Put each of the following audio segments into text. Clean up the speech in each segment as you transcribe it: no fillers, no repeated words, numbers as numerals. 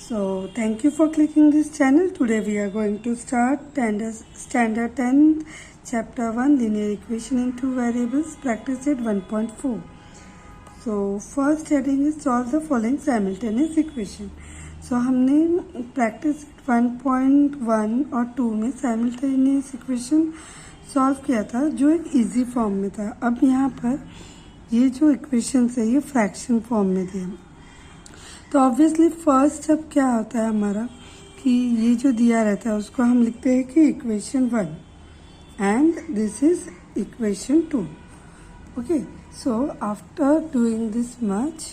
So thank you for clicking this channel. Today we are going to start standard 10 chapter 1 linear equation in two variables, practice at 1.4. So first heading is solve the following simultaneous equation. So हमने practice 1.1 और 2 में simultaneous equation solve किया था जो एक easy form में था. अब यहाँ पर ये जो equations है ये fraction form में थे. तो ऑब्वियसली फर्स्ट स्टेप क्या होता है हमारा कि ये जो दिया रहता है उसको हम लिखते हैं कि equation 1 and this is equation 2. Okay, so after doing this much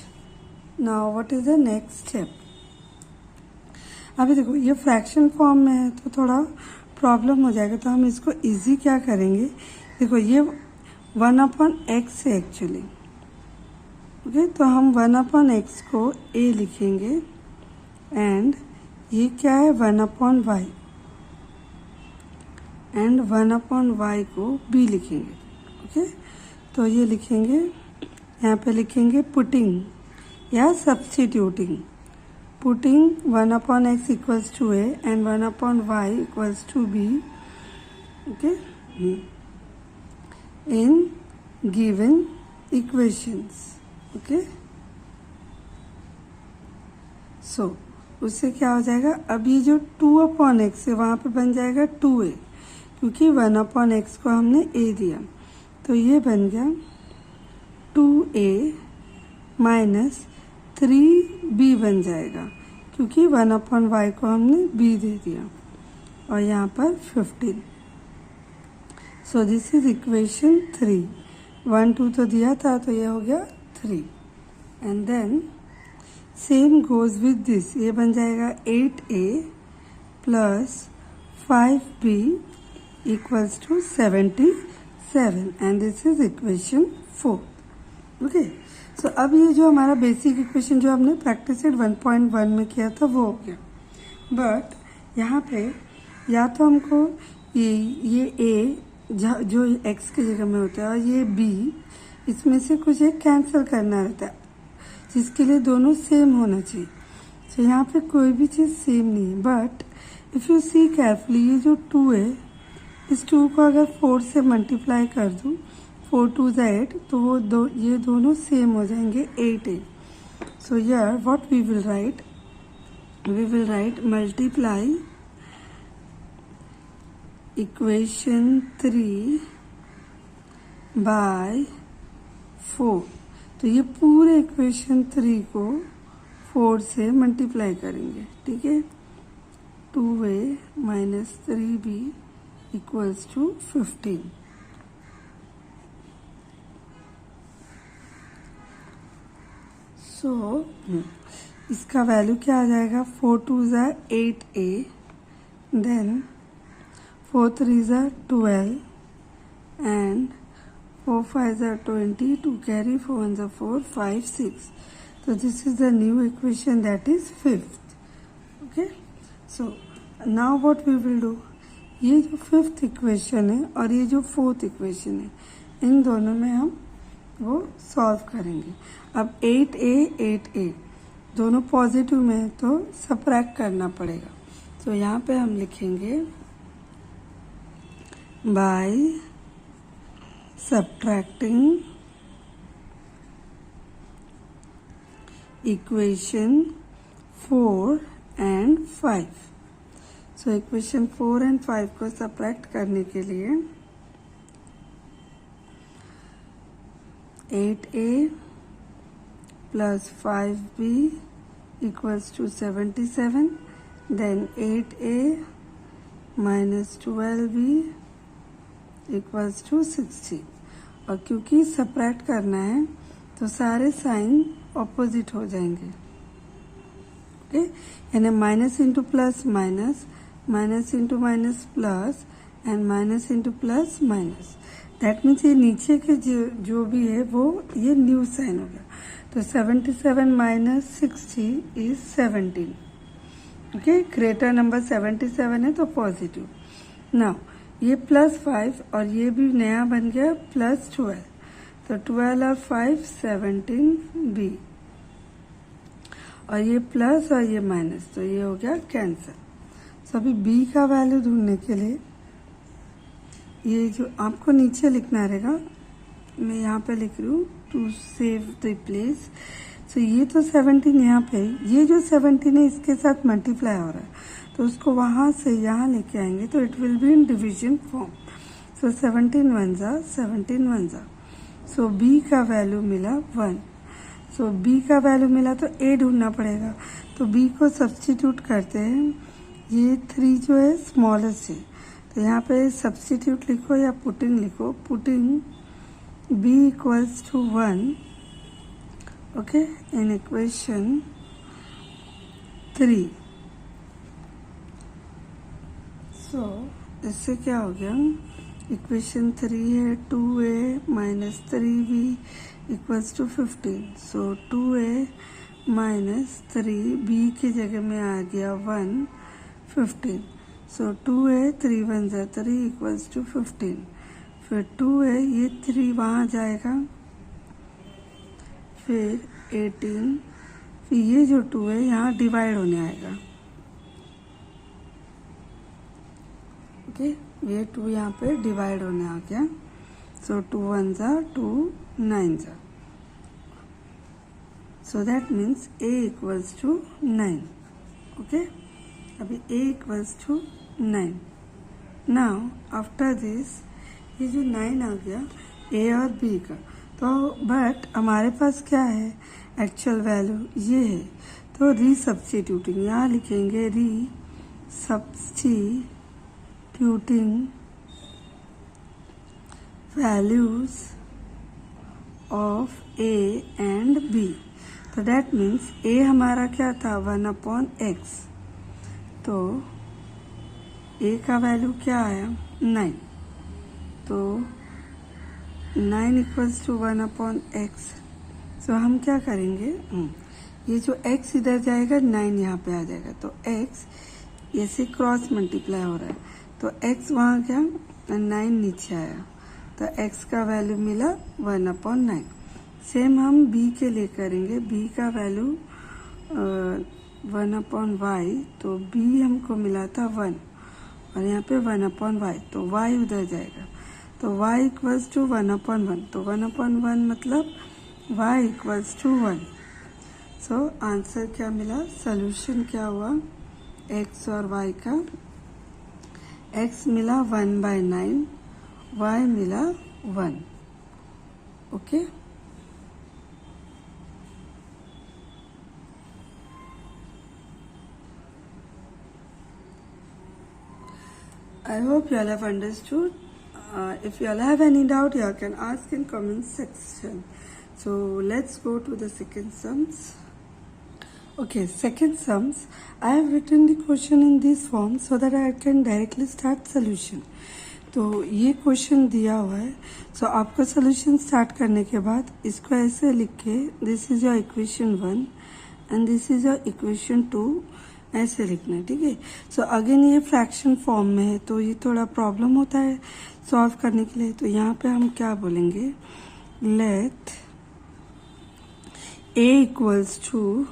now what is the next step. अभी देखो ये फ्रैक्शन फॉर्म में है तो थोड़ा प्रॉब्लम हो जाएगा, तो हम इसको इजी क्या करेंगे. देखो ये 1/x है एक्चुअली. ओके, तो हम 1/x को a लिखेंगे एंड ये क्या है 1/y एंड 1/y को b लिखेंगे. ओके, तो ये लिखेंगे, यहाँ पे लिखेंगे पुटिंग या substituting. Putting 1/x equals to a and 1/y equals to b. Okay, in given equations. Okay, so उससे क्या हो जाएगा, अब ये जो 2/x है वहाँ पे बन जाएगा 2a क्योंकि 1/x को हमने a दिया. तो ये बन गया 2a माइनस 3b बन जाएगा क्योंकि 1/y को हमने b दे दिया और यहाँ पर 15. सो दिस इज इक्वेशन 3. 1 2 तो दिया था तो ये हो गया 3 and then same goes with this. ये बन जाएगा 8a plus 5b equals to 77 and this is equation 4. Okay, so अब ये जो हमारा बेसिक इक्वेशन जो हमने प्रैक्टिस एट 1.1 में किया था वो हो गया. बट यहाँ पे या तो हमको ये a जो x की जगह में होता है और ये b इसमें से कुछ एक कैंसिल करना रहता है जिसके लिए दोनों सेम होना चाहिए. तो यहाँ पे कोई भी चीज़ सेम नहीं है. But if you see carefully ये जो 2 है इस 2 को अगर 4 से मल्टीप्लाई कर दूँ 4 2 8 तो वो ये दोनों सेम हो जाएंगे 8a. सो यार what we will write multiply equation 3 by 4. तो ये पूरे इक्वेशन 3 को 4 से मल्टीप्लाई करेंगे. ठीक है, 2a minus 3b equals to 15. सो इसका वैल्यू क्या आ जाएगा, 4 2 8a then 4 3 12 and 4 5 20, 2 carry 4 1 4 5 6. So this is the new equation that is 5th. Okay, so now what we will do, ये जो 5th इक्वेशन है और ये जो 4th इक्वेशन है इन दोनों में हम वो सॉल्व करेंगे. अब 8a दोनों पॉजिटिव में है तो सबट्रैक्ट करना पड़ेगा. तो यहाँ पे हम लिखेंगे by subtracting equation 4 and 5. So equation 4 and 5 को subtract करने के लिए 8a plus 5b equals to 77. Then 8a minus 12b equals to 60. और क्योंकि सब्ट्रैक्ट करना है तो सारे साइन ऑपोजिट हो जाएंगे. ओके, यानी minus into plus minus, minus into minus plus and minus into plus minus. That means ये नीचे के जो भी है वो ये न्यू साइन हो गया. तो 77 minus 60 is 17. Okay, greater number 77 है तो पॉजिटिव. नाउ ये +5 और ये भी नया बन गया +12. तो 12 और 5 17b. और ये प्लस और ये माइनस, तो ये हो गया कैंसिल। सो अभी बी का वैल्यू ढूंढने के लिए ये जो आपको नीचे लिखना रहेगा, मैं यहाँ पे लिख रही हूँ टू सेव द प्लेस। सो ये तो 17 यहाँ पे, ये जो 17 है इसके साथ मल्टीप्लाई हो रहा है, तो उसको वहाँ से यहाँ लेके आएंगे तो it will be in division form. So 17 1 जा 17 1 जा। सो बी का वैल्यू मिला 1। सो बी का वैल्यू मिला तो ए ढूंढना पड़ेगा, तो बी को सब्स्टिट्यूट करते हैं। ये 3 जो है स्मॉलेस्ट है, तो यहाँ पे सब्स्टिट्यूट लिखो या पुटिंग लिखो। Putting b equals to 1, okay, in equation 3। So इससे क्या हो गया, इक्वेशन 3 है 2a minus 3b equals to 15। So 2a minus 3b की जगह में आ गया 1 15। सो 2a 3 1 जा 3 इक्वल्स टू 15। फिर 2a, ये 3 वहाँ जाएगा, फिर 18, फिर ये जो 2 है यहाँ डिवाइड होने आएगा, ओके, ये 2 यहाँ पे डिवाइड होने आ गया। सो 2 1 जा 2 9 जा। So that means a equals to 9, okay. अभी a equals to 9। Now after this ये जो 9 आ गया a और b का, तो बट हमारे पास क्या है, एक्चुअल वैल्यू ये है, तो री सब्स्टिट्यूटिंग यहाँ लिखेंगे, री substituting values of a and b। तो दैट मीन्स a हमारा क्या था 1/x, तो a का वैल्यू क्या आया 9, तो 9 इक्वल्स टू 1/x। सो हम क्या करेंगे, ये जो x इधर जाएगा 9 यहाँ पे आ जाएगा, तो x ऐसे क्रॉस मल्टीप्लाई हो रहा है, तो x वहाँ गया 9 नीचे आया, तो x का वैल्यू मिला 1/9। सेम हम b के लिए करेंगे, b का वैल्यू 1/y, तो b हमको मिला था 1 और यहाँ पे 1/y, तो y उधर जाएगा, तो y इक्वल्स टू 1/1, तो 1/1 मतलब y equals to 1। So answer क्या मिला, सोल्यूशन क्या हुआ, x और y का, x मिला 1/9, y मिला 1, okay. I hope you all have understood. If you all have any doubt, you all can ask in comment section. So let's go to the second sums. Okay, second sums. I have written the question in this form so that I can directly start solution. तो ये question दिया हुआ है, सो आपको solution start करने के बाद इसको ऐसे लिख के, this is your equation 1 and this is your equation 2, ऐसे लिखना है, ठीक है। सो अगेन ये फ्रैक्शन फॉर्म में है, तो ये थोड़ा प्रॉब्लम होता है सॉल्व करने के लिए, तो यहाँ पे हम क्या बोलेंगे, let a equals to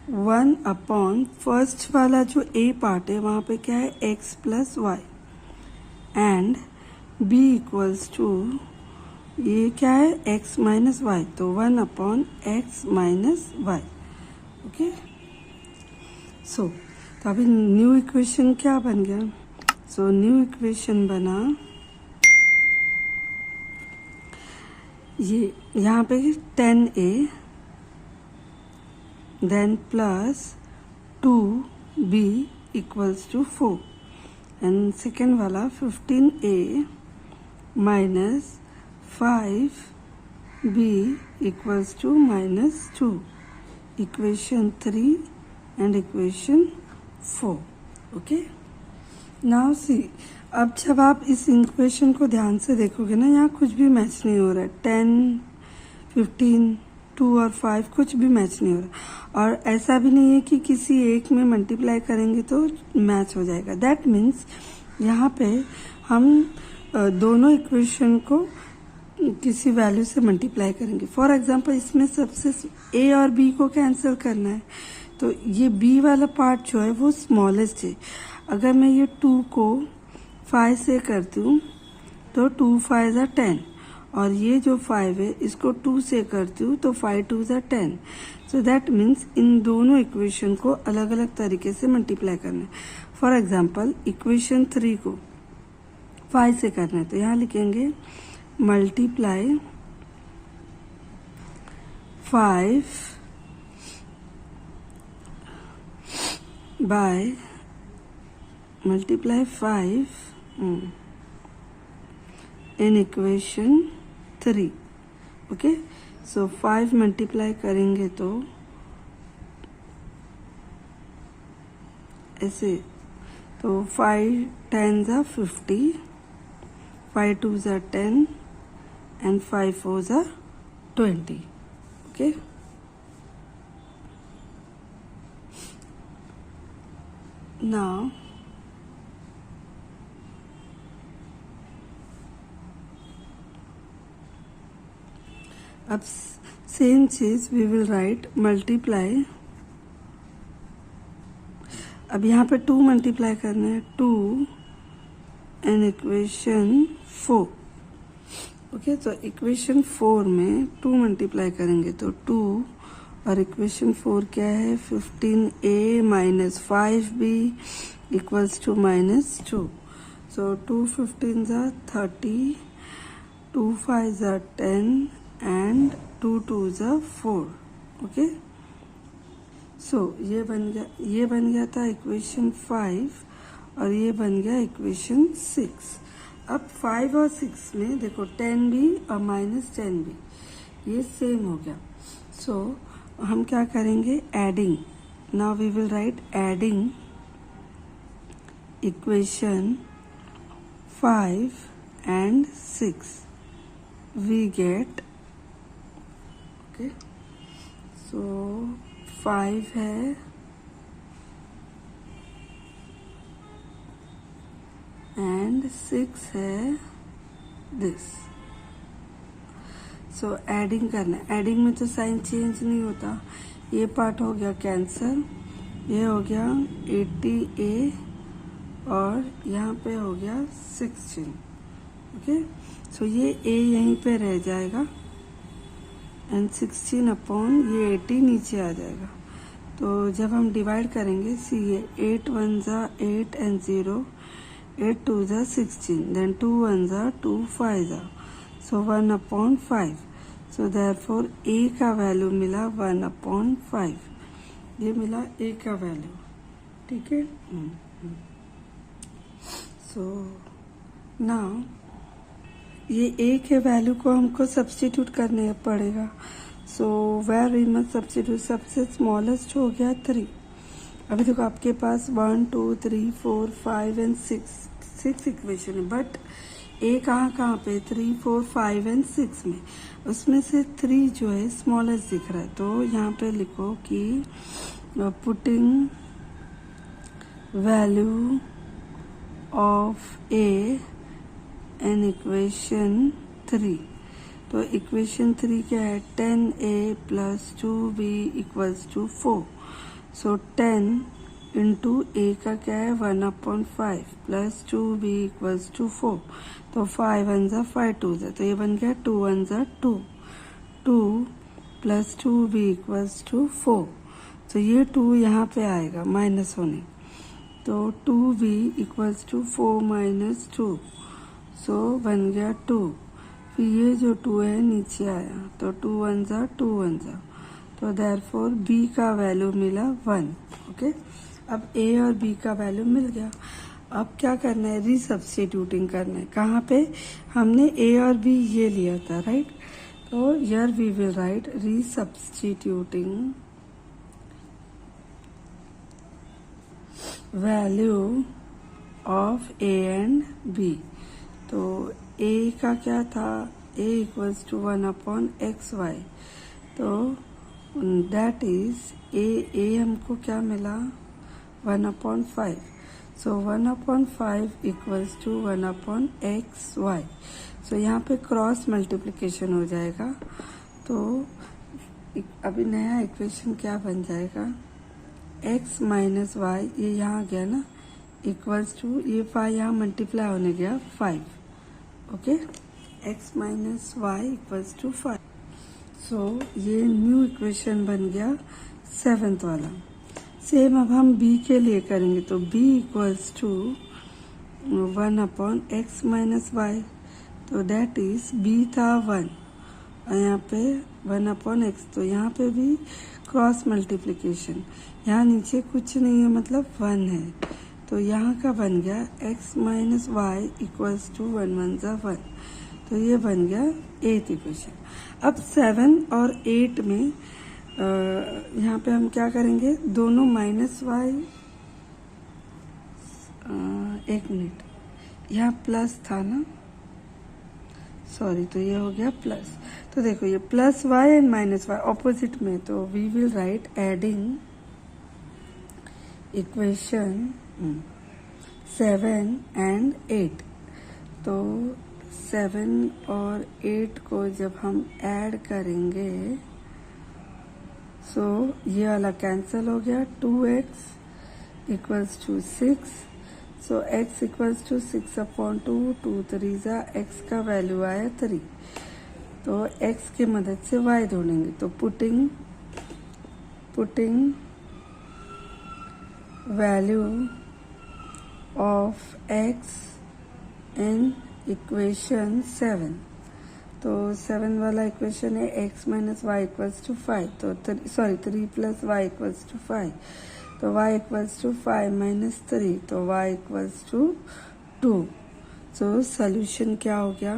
1/, first वाला जो a पार्ट है वहाँ पे क्या है x plus Y, and b equals to ये क्या है x माइनस वाई, तो 1/x माइनस वाई, ओके। सो तो अभी न्यू इक्वेशन क्या बन गया, सो न्यू इक्वेशन बना ये यहाँ पे 10a then plus 2b equals to 4, and second वाला 15a minus 5b equals to -2, equation 3 and equation 4, okay. Now see, अब जब आप इस इक्वेशन को ध्यान से देखोगे ना, यहाँ कुछ भी मैच नहीं हो रहा है, 10 15 2 और 5 कुछ भी मैच नहीं हो रहा, और ऐसा भी नहीं है कि किसी एक में मल्टीप्लाई करेंगे तो मैच हो जाएगा। दैट मीन्स यहाँ पे हम दोनों इक्वेशन को किसी वैल्यू से मल्टीप्लाई करेंगे। फॉर एग्जांपल इसमें सबसे a और b को कैंसिल करना है, तो ये बी वाला पार्ट जो है वो स्मॉलेस्ट है। अगर मैं ये 2 को 5 से करती हूँ तो 2 5 ज़ा 10, और ये जो 5 है इसको 2 से करती हूँ तो 5 2 ज़ा 10। सो दैट मीन्स इन दोनों इक्वेशन को अलग अलग तरीके से मल्टीप्लाई करना है। फॉर एग्जाम्पल इक्वेशन 3 को 5 से करना है तो यहाँ लिखेंगे multiply 5 by multiply 5 in equation 3। Okay, so 5 multiply करेंगे तो ऐसे, तो 5 10 ज़ा 50, 5 2 ज़ा 10 एंड 5 4 ज़ा 20। ओके, नाउ अब सेम चीज वी विल राइट मल्टीप्लाई। अब यहाँ पे 2 मल्टीप्लाई करना है, 2 एंड इक्वेशन 4। ओके, तो इक्वेशन 4 में 2 मल्टीप्लाई करेंगे तो 2, और इक्वेशन 4 क्या है, 15a minus 5b equals to -2। सो 2 15 ज़ा 30, 2 5 ज़ा 10 एंड 2 2 ज़ा 4। ओके, सो ये बन गया था इक्वेशन 5, और ये बन गया इक्वेशन 6। अब 5 और 6 में देखो 10b और -10b ये सेम हो गया। सो हम क्या करेंगे, adding. Now we will write adding equation 5 and 6 we get. Okay, so 5 है एंड 6 है दिस। सो एडिंग करना है, एडिंग में तो साइन चेंज नहीं होता, ये पार्ट हो गया कैंसल, ये हो गया 80a और यहाँ पे हो गया 16। ओके, सो ये a यहीं पे रह जाएगा एंड 16 अपॉन ये 80 नीचे आ जाएगा। तो जब हम डिवाइड करेंगे, सी ये 8 1 ज़ा 8 एंड 0, 8 2 ज़ा 16, देन 2 1 ज़ा 2 5 ज़ा, सो 1 अपॉन 5। सो देयरफॉर a का वैल्यू मिला 1 अपॉन 5, ये मिला a का वैल्यू। ठीक है, सो नाउ ये a के वैल्यू को हमको सब्स्टिट्यूट करने पड़ेगा। So where we must substitute, सबसे स्मॉलेस्ट हो गया 3। अभी देखो आपके पास 1 2 3 4 5 एंड 6 इक्वेशन है, बट a कहाँ पे, 3 4 5 एंड 6 में, उसमें से 3 जो है स्मॉलेस्ट दिख रहा है। तो यहाँ पे लिखो कि putting value of a in equation 3। तो इक्वेशन 3 क्या है, 10a plus 2b equals to 4। So 10 into a का क्या है 1 upon 5 plus 2b equals to 4। तो 5 1 ज़ा 5 2 ज़ा, तो ये बन गया 2 1 ज़ा 2, 2 प्लस 2b इक्वल्स टू 4। तो ये 2 यहाँ पे आएगा माइनस होने, तो 2b इक्वल्स टू 4 माइनस 2, सो बन गया 2। फिर ये जो 2 है नीचे आया, तो 2 1 ज़ा 2 1 ज़ा, तो देयरफॉर b का वैल्यू मिला 1। ओके, अब a और b का वैल्यू मिल गया। अब क्या करना है, रीसब्स्टिट्यूटिंग करना है। कहाँ पे, हमने a और b ये लिया था, राइट। तो here we will write resubstituting value of a and b। तो a का क्या था, a equals to 1 upon X Y, तो दैट इज a हमको क्या मिला 1 upon 5। So 1 upon 5 equals to 1 upon X Y. So यहाँ पे क्रॉस मल्टीप्लिकेशन हो जाएगा, तो अभी नया इक्वेशन क्या बन जाएगा, एक्स माइनस वाई, ये यहाँ गया ना, इक्वल्स टू ये 5 यहाँ मल्टीप्लाई होने गया 5. Okay, X minus Y equals to 5. So ये न्यू इक्वेशन बन गया 7th वाला. सेम अब हम b के लिए करेंगे, तो b equals to 1/x minus Y, तो दैट इज b था 1 और यहाँ पे 1/x, तो यहाँ पे भी क्रॉस मल्टीप्लिकेशन, यहाँ नीचे कुछ नहीं है मतलब 1 है, तो यहाँ का बन गया x minus Y equals to 1 1 ज़ा 1. तो ये बन गया 8th इक्वेशन. अब 7 और 8 में यहाँ पे हम क्या करेंगे, दोनों माइनस वाई, एक मिनट, यहाँ प्लस था ना, सॉरी, तो ये हो गया प्लस. तो देखो ये plus Y and minus Y opposite में, तो we will write adding equation 7 and 8. तो 7 और 8 को जब हम ऐड करेंगे, सो ये वाला कैंसिल हो गया, 2x equals to 6. So x equals to 6/2, 2 3 ज़ा x का वैल्यू आया 3. तो x की मदद से y ढूंढेंगे, तो putting value of x in equation 7. तो 7 वाला इक्वेशन है x minus Y equals to 5, तो 3 प्लस वाई इक्वल्स टू 5, तो y इक्वल्स टू 5 माइनस 3, तो y equals to 2. So solution क्या हो गया,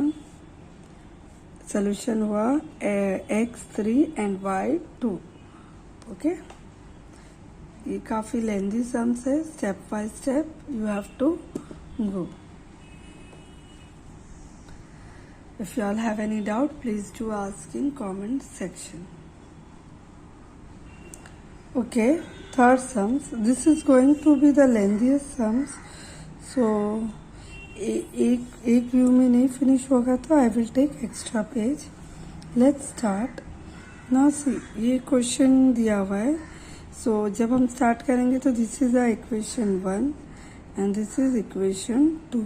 सोल्यूशन हुआ x 3 एंड y 2. ओके, ये काफ़ी लेंदी सम्स है, step by step you have to go. If you all have any doubt, please do ask in comment section. Okay, third sums. This is going to be the lengthiest sums. So, एक view में नहीं finish होगा तो I will take extra page. Let's start. Now see, ये question दिया हुआ है. So, जब हम स्टार्ट करेंगे तो this is the equation 1 and this is equation 2.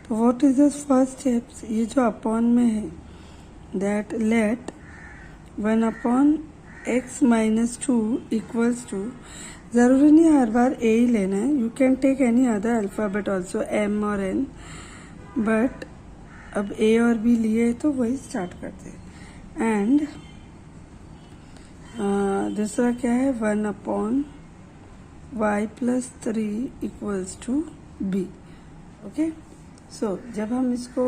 तो what is this first steps, ये जो अपॉन में है, that let 1/x minus 2 equals to, ज़रूरी नहीं हर बार a ही लेना है, you can take any other alphabet also, m और n, बट अब a और b लिए तो वही स्टार्ट करते हैं. एंड दूसरा क्या है, 1/y plus 3 equals to b. Okay, so जब हम इसको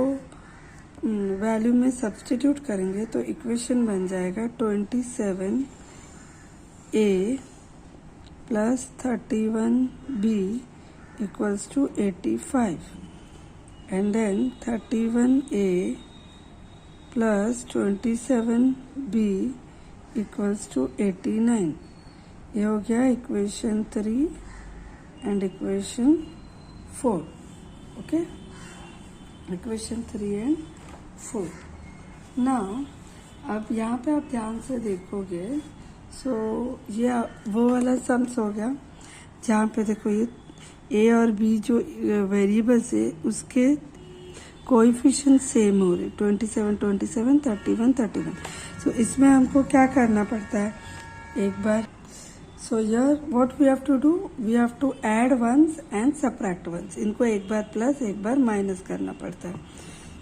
वैल्यू में सब्स्टिट्यूट करेंगे तो इक्वेशन बन जाएगा 27a plus 31b equals to 85, and then 31a plus 27b equals to 89. ये हो गया equation 3 and equation 4. Okay, equation 3 and 4. Now अब यहाँ पे आप ध्यान से देखोगे, सो ये वो वाला सम्स हो गया जहाँ पे देखो ये a और b जो वेरिएबल्स है उसके कोएफिशिएंट सेम हो रहे, 27 27 31 31. सो इसमें हमको क्या करना पड़ता है, एक बार, सो here what we have to do, we have to add ones and subtract ones. इनको एक बार प्लस एक बार माइनस करना पड़ता है.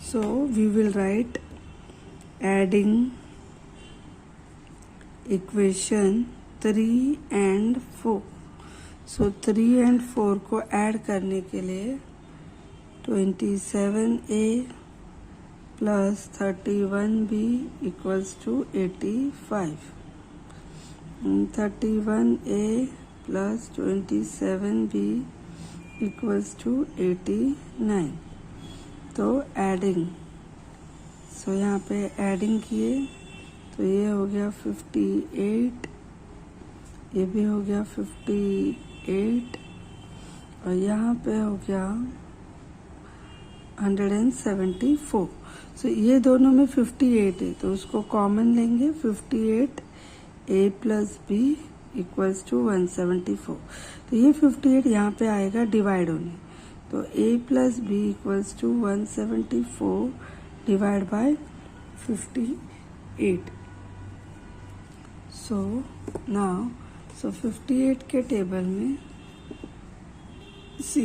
So we will write adding equation 3 and 4. So 3 and 4 को ऐड करने के लिए 27a plus 31b equals to 85. 31a plus 27b equals to 89. तो एडिंग, सो यहाँ पे एडिंग किए तो ये हो गया 58, ये भी हो गया 58 और यहाँ पे हो गया 174. सो ये दोनों में 58 है तो उसको कॉमन लेंगे, 58 a plus b equals to 174। तो ये 58 यहाँ पे आएगा डिवाइड होने, तो a plus B equals to 174 divide by 58। So now 58 के टेबल में सी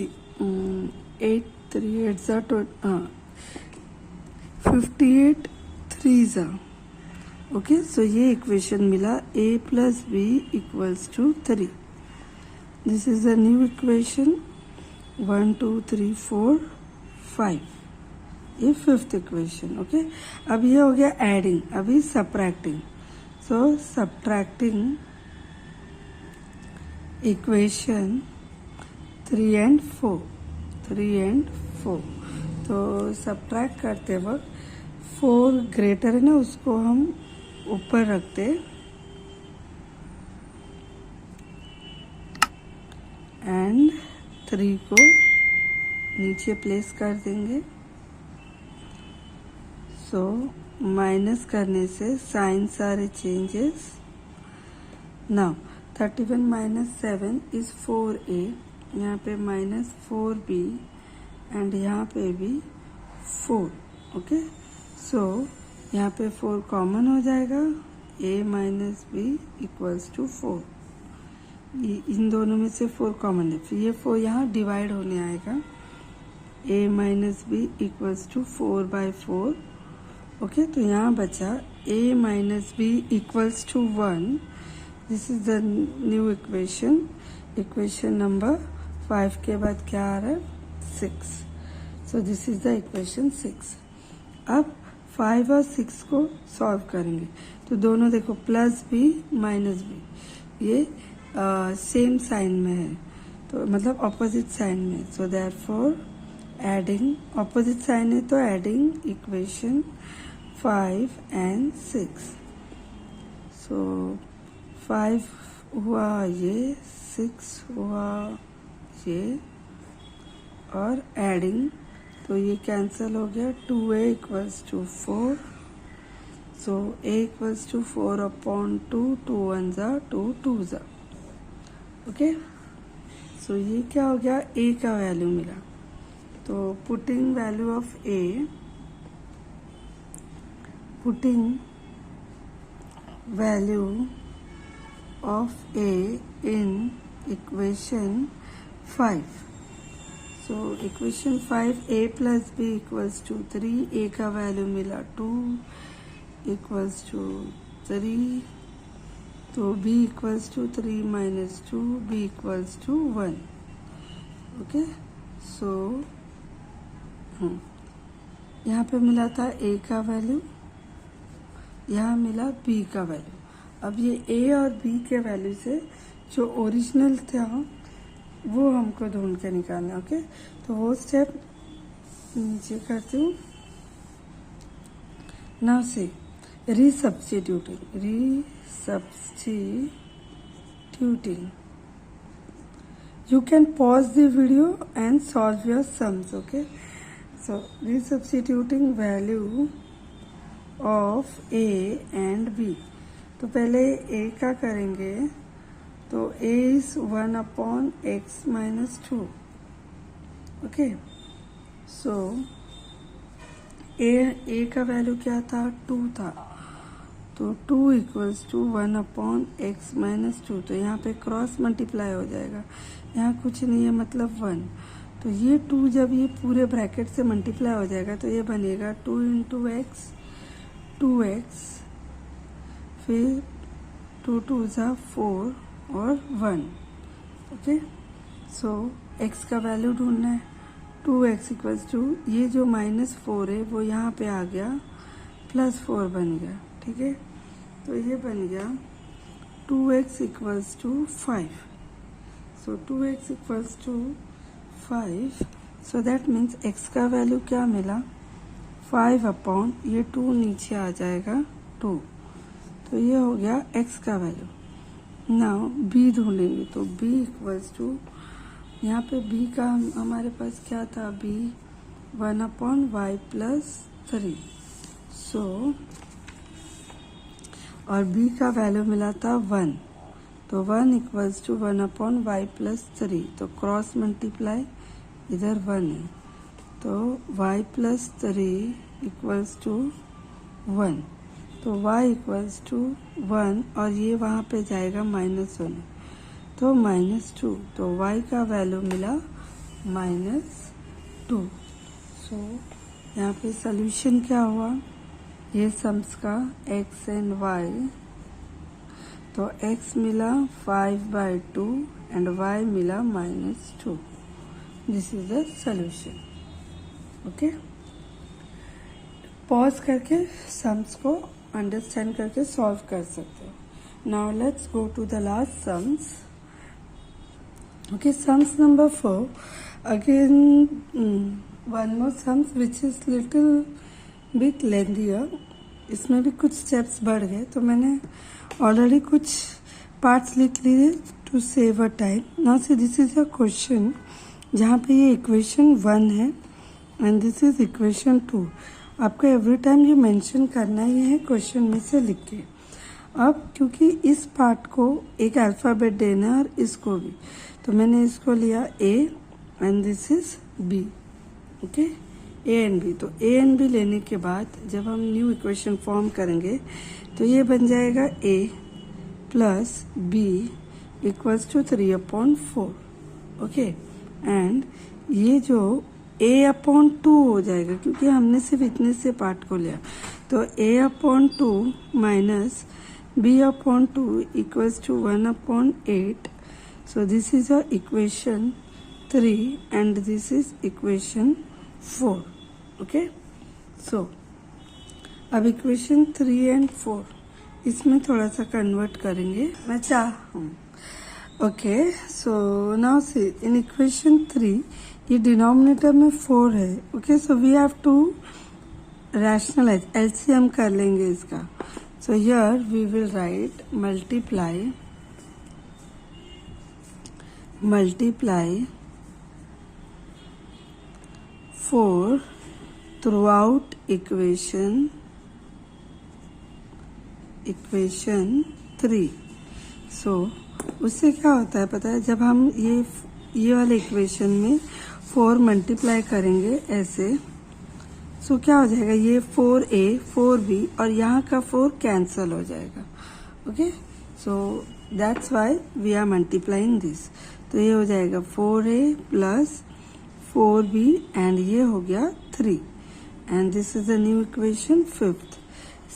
8 3 8 ज़ा 58 3 ज़ा। ओके, सो ये इक्वेशन मिला a plus B equals to 3। This is the new equation 1 2 3 4 5, ये फिफ्थ इक्वेशन। ओके, अब ये हो गया एडिंग, अभी subtracting. So subtracting equation 3 and 4, 3 and 4। तो सब्ट्रैक्ट करते वक्त 4 ग्रेटर है ना, उसको हम ऊपर रखते एंड 3 को नीचे प्लेस कर देंगे। सो माइनस करने से साइन सारे changes. Now 31 minus 7 is 4a, यहाँ पे माइनस 4b एंड यहाँ पे भी 4। ओके, सो यहाँ पे 4 कॉमन हो जाएगा, a minus b equals to 4। इन दोनों में से 4 कॉमन है, फिर ये 4 यहाँ डिवाइड होने आएगा, a minus b equals to 4/4। Okay, तो यहाँ बचा a minus b equals to 1। This is the new equation, equation number 5 के बाद क्या आ रहा है 6। So this is the equation 6। अब 5 और 6 को सॉल्व करेंगे, तो दोनों देखो प्लस बी माइनस बी, ये सेम साइन में है, तो मतलब ऑपोजिट साइन में। So therefore adding, opposite sign है तो एडिंग इक्वेशन 5 and 6। सो 5 हुआ ये, 6 हुआ ये, और एडिंग तो ये कैंसिल हो गया, 2a equals to 4। So a equals to 4/2, 2 1 ज़ा 2 2 ज़ा। ओके, सो ये क्या हो गया, a का वैल्यू मिला। तो putting value of a, putting value of a in equation 5। So equation 5 a plus B equals to 3, a का वैल्यू मिला 2 इक्वल्स टू 3, तो b equals to 3 minus 2, b equals to 1। Okay, so यहाँ पे मिला था a का value, यहाँ मिला b का वैल्यू। अब ये a और b के वैल्यू से जो ओरिजिनल था वो हमको ढूंढ के निकालना। ओके, तो वो स्टेप नीचे करती हूँ। नाउ से रीसब्स्टिट्यूटिंग, you can pause the video and solve your sums. Okay, so resubstituting value of a and b, तो पहले a का करेंगे, तो a is 1/x minus 2। Okay, so a का वैल्यू क्या था, 2 था, तो 2 इक्वल्स टू 1/x minus 2। तो यहाँ पे क्रॉस मल्टीप्लाई हो जाएगा, यहाँ कुछ नहीं है मतलब 1। तो ये 2 जब ये पूरे ब्रैकेट से मल्टीप्लाई हो जाएगा तो ये बनेगा 2 × x, 2x, फिर 2 2 ज़ा 4 और 1। ओके, सो x का वैल्यू ढूंढना है, 2x इक्वल्स टू, ये जो -4 है वो यहाँ पे आ गया, +4 बन गया। ठीक है, तो ये बन गया 2x equals to 5। So 2x equals to 5, so that means x का वैल्यू क्या मिला, 5/, ये 2 नीचे आ जाएगा 2, तो ये हो गया x का वैल्यू। नाउ b ढूंढेंगे, तो b इक्वल्स टू, यहाँ पे b का हमारे पास क्या था, b 1/y + 3। सो और b का वैल्यू मिला था 1, तो 1 equals to 1 upon y plus 3, तो क्रॉस मल्टीप्लाई इधर 1 है, तो y प्लस 3 इक्वल्स टू 1, तो y इक्वल्स टू 1 और ये वहाँ पे जाएगा -1, तो -2, तो y का वैल्यू मिला -2। सो यहाँ पे सॉल्यूशन क्या हुआ, ये सम्स का x एंड y, तो x मिला 5/2 एंड y मिला -2। This is the solution. Okay, pause करके सम्स को अंडरस्टैंड करके सॉल्व कर सकते हो। Now let's go to the last sums. Okay, sums number 4, again one more sums which is little bit lengthier. इसमें भी कुछ स्टेप्स बढ़ गए, तो मैंने ऑलरेडी कुछ पार्ट्स लिख लिए to save a time. Now see this is a question जहाँ पे ये इक्वेशन 1 है एंड दिस इज इक्वेशन 2। आपको एवरी टाइम ये मेंशन करना ही है क्वेश्चन में से लिख के। अब क्योंकि इस पार्ट को एक अल्फ़ाबेट देना है और इसको भी, तो मैंने इसको लिया a and this is b. Okay, a and b, तो ए एंड बी लेने के बाद जब हम न्यू इक्वेशन फॉर्म करेंगे तो ये बन जाएगा A plus B equals to 3/4। Okay, and ये जो a/2 हो जाएगा क्योंकि हमने सिर्फ इतने से पार्ट को लिया, तो a/2 minus b/2 equals to 1/8। So this is a equation 3 and this is equation 4। Okay, so अब इक्वेशन 3 एंड 4 इसमें थोड़ा सा कन्वर्ट करेंगे, मैं चाहूँ। Okay, so now see in equation 3 ये डिनोमिनेटर में 4 है। Okay, so we have to rationalize, LCM कर लेंगे इसका। So here we will write multiply 4 throughout equation 3। So उससे क्या होता है पता है, जब हम ये वाले इक्वेशन में 4 मल्टीप्लाई करेंगे ऐसे, सो क्या हो जाएगा, ये 4a 4b और यहाँ का 4 कैंसल हो जाएगा। Okay, so that's why we are multiplying this. तो ये हो जाएगा 4a प्लस 4b एंड ये हो गया 3 and this is the new equation 5th।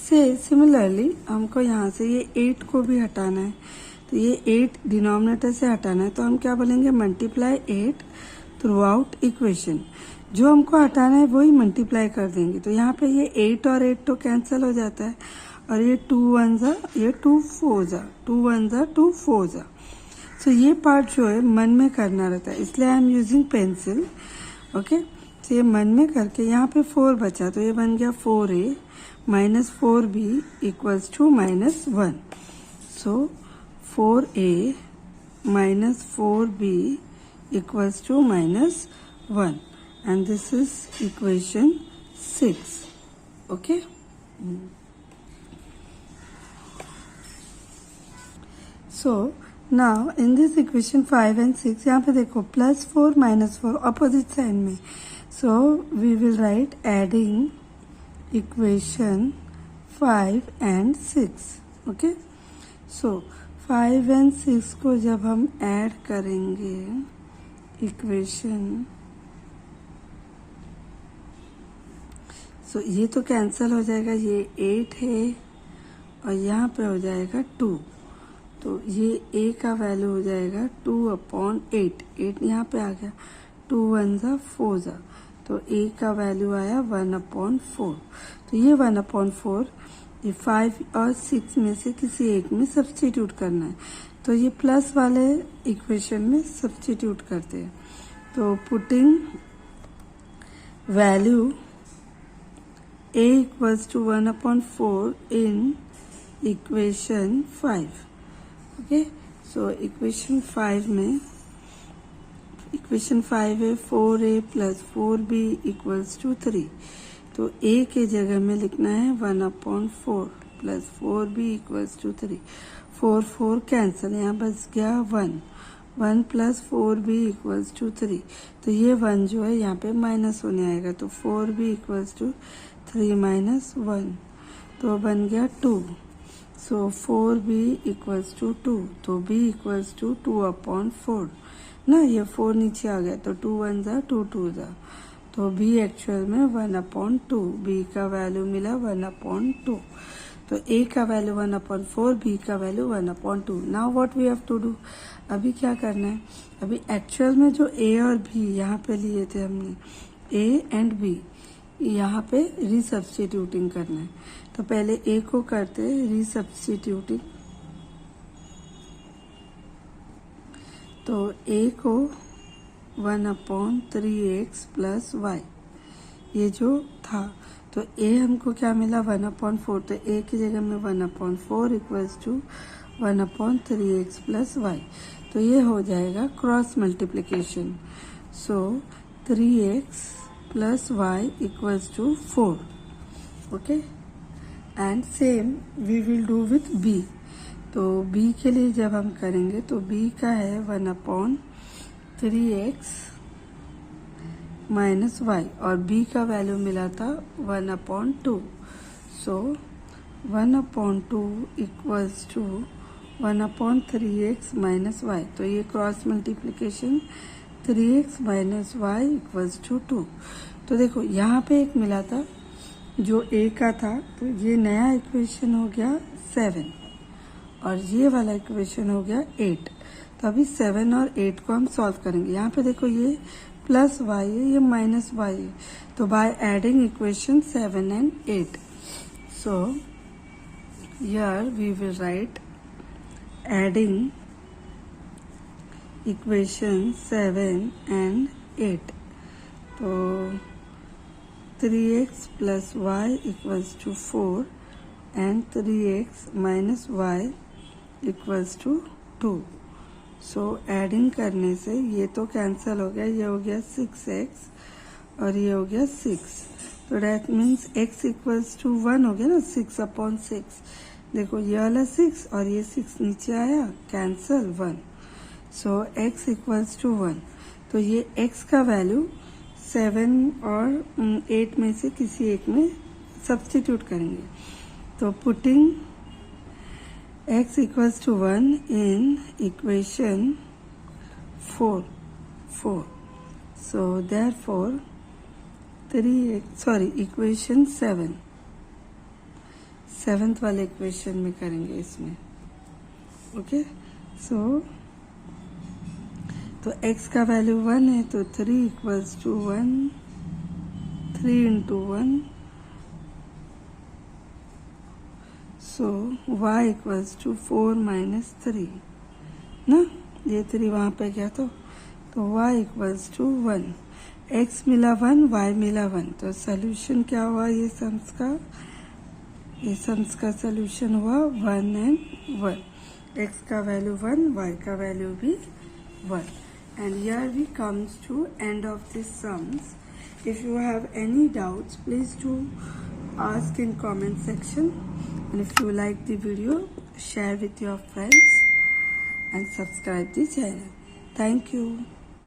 से सिमिलरली हमको यहाँ से ये 8 को भी हटाना है, तो ये 8 डिनोमिनेटर से हटाना है, तो हम क्या बोलेंगे, मल्टीप्लाई 8 थ्रू आउट इक्वेशन। जो हमको हटाना है वही मल्टीप्लाई कर देंगे, तो यहाँ पे ये 8 और 8 तो कैंसिल हो जाता है और ये 2 1 जा, ये 2 4 जा, 2 1 जा 2 4 जा। सो ये पार्ट जो है मन में करना रहता है, इसलिए I am using pencil. Okay, तो ये मन में करके यहाँ पे 4 बचा, तो ये बन गया 4a minus 4b equals to -1। So 4a minus 4b equals to -1 and this is equation 6. Okay. So now in this equation 5 and 6 यहाँ पे देखो +4 -4 opposite side में, so we will write adding equation 5 and 6. Okay, so 5 and 6 को जब हम add करेंगे equation, सो ये तो कैंसिल हो जाएगा, ये 8 है और यहाँ पे हो जाएगा 2, तो ये a का वैल्यू हो जाएगा 2/8। 8 यहाँ पे आ गया, 2 1 जा 4 जा, तो a का वैल्यू आया 1/4। तो ये 1/4 ये 5 और 6 में से किसी एक में सब्स्टिट्यूट करना है, तो ये प्लस वाले इक्वेशन में सब्स्टिट्यूट करते हैं। तो putting value a equals to 1/4 in equation 5। Okay, so equation 5 में, इक्वेशन 5 है 4a plus 4b equals to 3, तो a के जगह में लिखना है 1/4 plus 4b equals to 3। 4 4 cancel, यहाँ बच गया 1। 1 प्लस 4b इक्वल्स टू 3। तो ये 1 जो है यहाँ पे माइनस होने आएगा, तो 4b इक्वल्स टू 3 माइनस 1, तो बन गया 2। सो 4b इक्वल्स टू 2, तो b इक्वल्स टू 2/4 ना, ये 4 नीचे आ गया, तो 2 1 जा 2 2 जा, तो b एक्चुअल में 1/2, b का वैल्यू मिला 1/2। तो a का वैल्यू 1/4, b का value 1/2। Now what we have to do, अभी क्या करना है, अभी एक्चुअल में जो a और b यहाँ पे लिए थे हमने, a एंड b, यहाँ पे रीसब्स्टिट्यूटिंग करना है। तो पहले a को करते हैं रीसब्स्टिट्यूटिंग, तो a को 1/3x प्लस y, ये जो था, तो a हमको क्या मिला 1/4, तो a की जगह में 1/4 equals to 1/3x plus y, तो ये हो जाएगा cross multiplication. So 3x plus y equals to 4, okay. And same we will do with b। तो b के लिए जब हम करेंगे तो b का है 1/3x माइनस y, और b का वैल्यू मिला था 1/2। So 1/2 equals to 1/3x minus y, तो ये cross multiplication 3x minus y equals to 2। तो देखो यहाँ पे एक मिला था जो a का था, तो ये नया इक्वेशन हो गया 7, और ये वाला इक्वेशन हो गया 8। तो अभी 7 और 8 को हम सॉल्व करेंगे। यहाँ पे देखो ये प्लस y है, ये माइनस y है, तो by adding equation 7 and 8, so here we will write adding equation 7 and 8। तो 3x plus y equals to 4 and 3x minus y equals to 2। So adding करने से ये तो कैंसिल हो गया, ये हो गया 6x और ये हो गया 6, तो that means x equals to 1 हो गया ना, 6/6। देखो ये वाला 6 और ये 6 नीचे आया, cancel 1, so x equals to 1। तो ये x का वैल्यू 7 और 8 में से किसी एक में सब्स्टिट्यूट करेंगे, तो putting x equals to 1 in equation 4, so therefore equation 7, 7th वाले इक्वेशन में करेंगे इसमें, ओके। सो तो x का वैल्यू 1 है, तो 3 equals to 1, 3 into 1, so y equals to 4 minus 3 ना, ये 3 वहाँ पे गया, तो y इक्वल्स टू 1, x मिला 1, y मिला 1, तो सोल्यूशन क्या हुआ, ये सम्स का सोल्यूशन हुआ 1 एंड 1, x का वैल्यू 1, y का वैल्यू भी 1। And here we comes to end of this sums. If you have any doubts please do ask in comment section, and if you like the video share with your friends and subscribe the channel. Thank you.